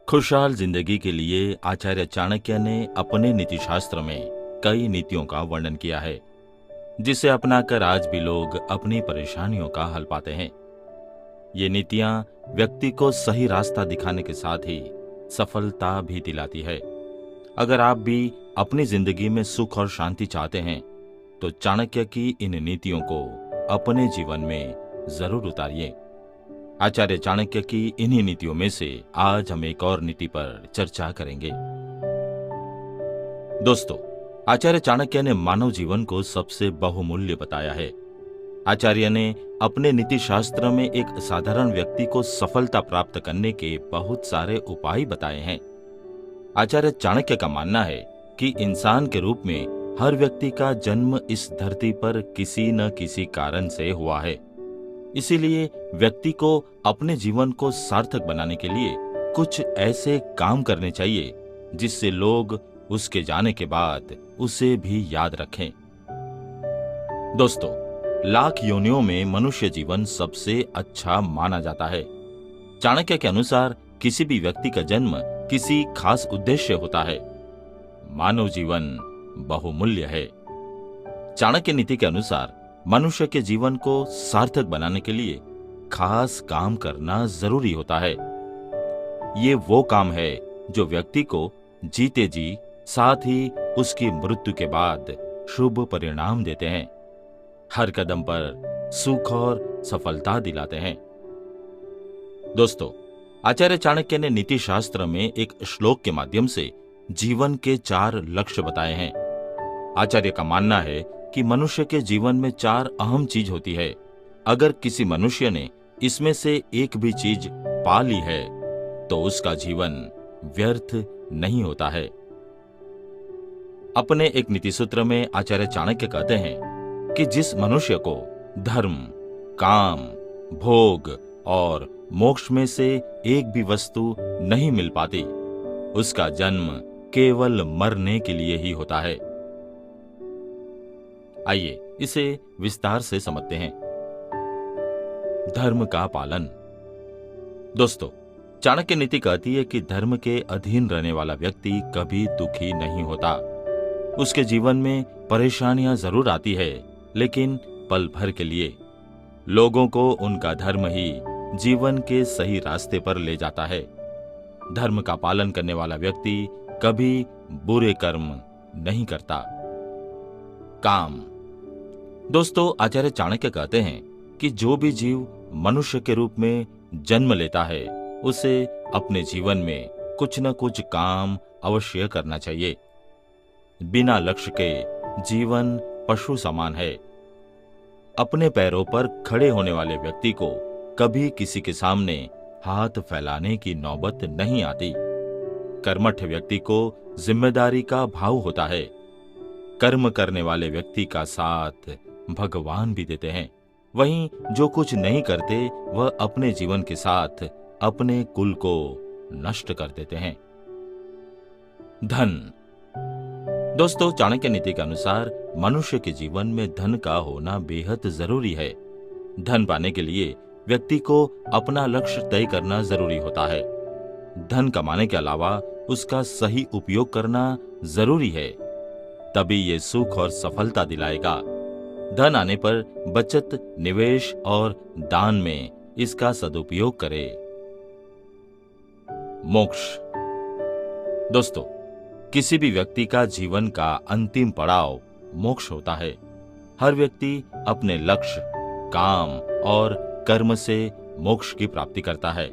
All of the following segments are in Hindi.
खुशहाल जिंदगी के लिए आचार्य चाणक्य ने अपने नीति शास्त्र में कई नीतियों का वर्णन किया है, जिसे अपनाकर आज भी लोग अपनी परेशानियों का हल पाते हैं। ये नीतियां व्यक्ति को सही रास्ता दिखाने के साथ ही सफलता भी दिलाती है। अगर आप भी अपनी जिंदगी में सुख और शांति चाहते हैं, तो चाणक्य की इन नीतियों को अपने जीवन में जरूर उतारिए। आचार्य चाणक्य की इन्हीं नीतियों में से आज हम एक और नीति पर चर्चा करेंगे। दोस्तों, आचार्य चाणक्य ने मानव जीवन को सबसे बहुमूल्य बताया है। आचार्य ने अपने नीति शास्त्र में एक साधारण व्यक्ति को सफलता प्राप्त करने के बहुत सारे उपाय बताए हैं। आचार्य चाणक्य का मानना है कि इंसान के रूप में हर व्यक्ति का जन्म इस धरती पर किसी न किसी कारण से हुआ है। इसीलिए व्यक्ति को अपने जीवन को सार्थक बनाने के लिए कुछ ऐसे काम करने चाहिए जिससे लोग उसके जाने के बाद उसे भी याद रखें। दोस्तों, लाख योनियों में मनुष्य जीवन सबसे अच्छा माना जाता है। चाणक्य के अनुसार किसी भी व्यक्ति का जन्म किसी खास उद्देश्य होता है। मानव जीवन बहुमूल्य है। चाणक्य नीति के अनुसार मनुष्य के जीवन को सार्थक बनाने के लिए खास काम करना जरूरी होता है। ये वो काम है जो व्यक्ति को जीते जी साथ ही उसकी मृत्यु के बाद शुभ परिणाम देते हैं, हर कदम पर सुख और सफलता दिलाते हैं। दोस्तों, आचार्य चाणक्य ने नीति शास्त्र में एक श्लोक के माध्यम से जीवन के 4 लक्ष्य बताए हैं। आचार्य का मानना है कि मनुष्य के जीवन में 4 अहम चीज होती है। अगर किसी मनुष्य ने इसमें से एक भी चीज पा ली है तो उसका जीवन व्यर्थ नहीं होता है। अपने एक नीति सूत्र में आचार्य चाणक्य कहते हैं कि जिस मनुष्य को धर्म, काम, भोग और मोक्ष में से एक भी वस्तु नहीं मिल पाती, उसका जन्म केवल मरने के लिए ही होता है। आइए इसे विस्तार से समझते हैं। धर्म का पालन। दोस्तों, चाणक्य नीति कहती है कि धर्म के अधीन रहने वाला व्यक्ति कभी दुखी नहीं होता। उसके जीवन में परेशानियां जरूर आती है, लेकिन पल भर के लिए। लोगों को उनका धर्म ही जीवन के सही रास्ते पर ले जाता है। धर्म का पालन करने वाला व्यक्ति कभी बुरे कर्म नहीं करता। काम। दोस्तों, आचार्य चाणक्य कहते हैं कि जो भी जीव मनुष्य के रूप में जन्म लेता है, उसे अपने जीवन में कुछ न कुछ काम अवश्य करना चाहिए। बिना लक्ष्य के जीवन पशु समान है। अपने पैरों पर खड़े होने वाले व्यक्ति को कभी किसी के सामने हाथ फैलाने की नौबत नहीं आती। कर्मठ व्यक्ति को जिम्मेदारी का भाव होता है। कर्म करने वाले व्यक्ति का साथ भगवान भी देते हैं। वहीं जो कुछ नहीं करते, वह अपने जीवन के साथ अपने कुल को नष्ट कर देते हैं। धन। दोस्तों, चाणक्य नीति के अनुसार मनुष्य के जीवन में धन का होना बेहद जरूरी है। धन पाने के लिए व्यक्ति को अपना लक्ष्य तय करना जरूरी होता है। धन कमाने के अलावा उसका सही उपयोग करना जरूरी है, तभी ये सुख और सफलता दिलाएगा। धन आने पर बचत, निवेश और दान में इसका सदुपयोग करें। मोक्ष। दोस्तों, किसी भी व्यक्ति का जीवन का अंतिम पड़ाव मोक्ष होता है। हर व्यक्ति अपने लक्ष्य, काम और कर्म से मोक्ष की प्राप्ति करता है।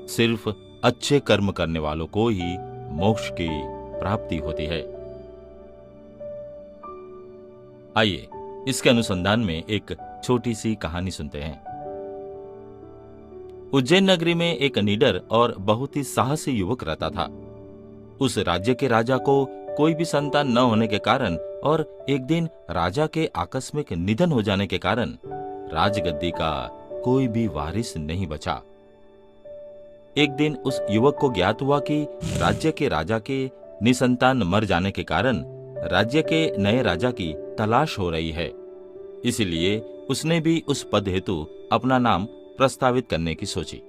सिर्फ अच्छे कर्म करने वालों को ही मोक्ष की प्राप्ति होती है। आइए इसके अनुसंधान में एक छोटी सी कहानी सुनते हैं। उज्जैन नगरी में एक निडर और बहुत ही साहसी युवक रहता था। उस राज्य के राजा को कोई भी संतान न होने के कारण और एक दिन राजा के आकस्मिक निधन हो जाने के कारण राजगद्दी का कोई भी वारिस नहीं बचा। एक दिन उस युवक को ज्ञात हुआ कि राज्य के राजा के निसंतान मर जाने के कारण राज्य के नए राजा की तलाश हो रही है। इसलिए उसने भी उस पद हेतु अपना नाम प्रस्तावित करने की सोची।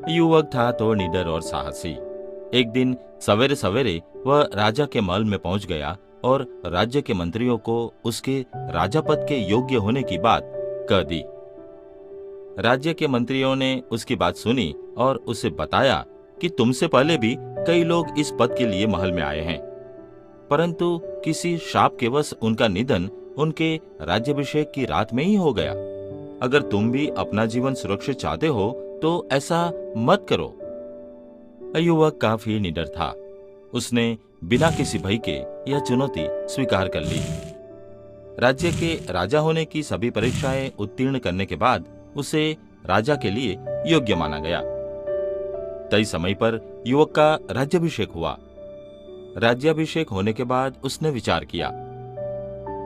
युवक था तो निडर और साहसी। एक दिन सवेरे सवेरे वह राजा के महल में पहुंच गया और राज्य के मंत्रियों को उसके राजापद के योग्य होने की बात कह दी। राज्य के मंत्रियों ने उसकी बात सुनी और उसे बताया कि तुमसे पहले भी कई लोग इस पद के लिए महल में आए हैं, परंतु किसी शाप के वश उनका निधन उनके राज्याभिषेक की रात में ही हो गया। अगर तुम भी अपना जीवन सुरक्षित चाहते हो तो ऐसा मत करो। युवक काफी निडर था। उसने बिना किसी भय के यह चुनौती स्वीकार कर ली। राज्य के राजा होने की सभी परीक्षाएं उत्तीर्ण करने के बाद उसे राजा के लिए योग्य माना गया। तय समय पर युवक का राज्याभिषेक हुआ। राज्याभिषेक होने के बाद उसने विचार किया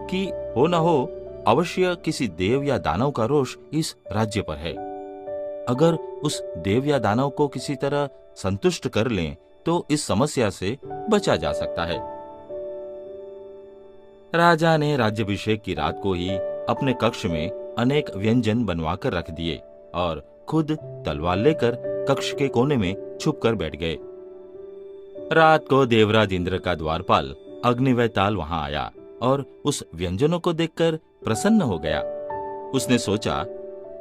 कि हो न हो अवश्य किसी देव या दानव का रोष इस राज्य पर है। अगर उस देव या दानव को किसी तरह संतुष्ट कर लें तो इस समस्या से बचा जा सकता है। राजा ने राज्याभिषेक की रात को ही अपने कक्ष में अनेक व्यंजन बनवाकर रख दिए और खुद तलवार लेकर कक्ष के कोने में छुपकर बैठ गए। रात को देवराज इंद्र का द्वारपाल अग्निवेताल वहां आया और उस व्यंजनों को देखकर प्रसन्न हो गया। उसने सोचा,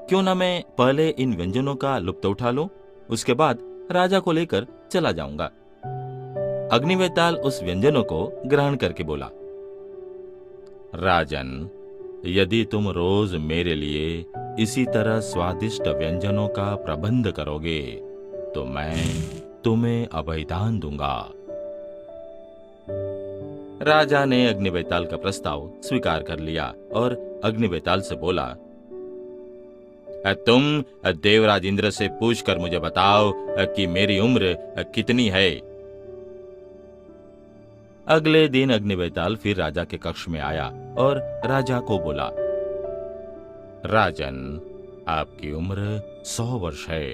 क्यों ना मैं पहले इन व्यंजनों का लुत्फ उठा लूं, उसके बाद राजा को लेकर चला जाऊंगा। अग्निवेताल उस व्यंजनों को ग्रहण करके बोला, राजन, यदि तुम रोज मेरे लिए इसी तरह स्वादिष्ट व्यंजनों का प्रबंध करोगे तो मैं तुम्हें अभयदान दूंगा। राजा ने अग्निवेताल का प्रस्ताव स्वीकार कर लिया और अग्निवेताल से बोला, तुम देवराज इंद्र से पूछकर मुझे बताओ कि मेरी उम्र कितनी है। अगले दिन अग्निवेताल फिर राजा के कक्ष में आया और राजा को बोला, राजन, आपकी उम्र 100 वर्ष है।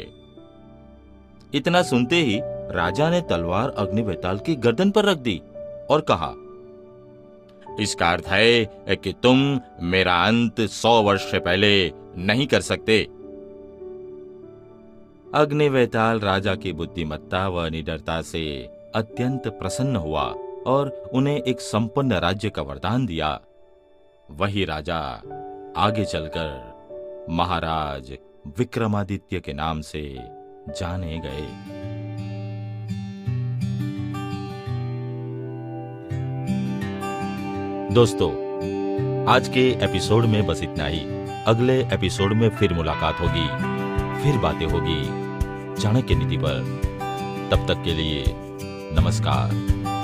इतना सुनते ही राजा ने तलवार अग्निवेताल की गर्दन पर रख दी और कहा, इसका अर्थ है कि तुम मेरा अंत 100 वर्ष से पहले नहीं कर सकते। अग्निवेताल राजा की बुद्धिमत्ता व निडरता से अत्यंत प्रसन्न हुआ और उन्हें एक संपन्न राज्य का वरदान दिया। वही राजा आगे चलकर महाराज विक्रमादित्य के नाम से जाने गए। दोस्तों, आज के एपिसोड में बस इतना ही। अगले एपिसोड में फिर मुलाकात होगी, फिर बातें होगी चाणक्य नीति पर। तब तक के लिए नमस्कार।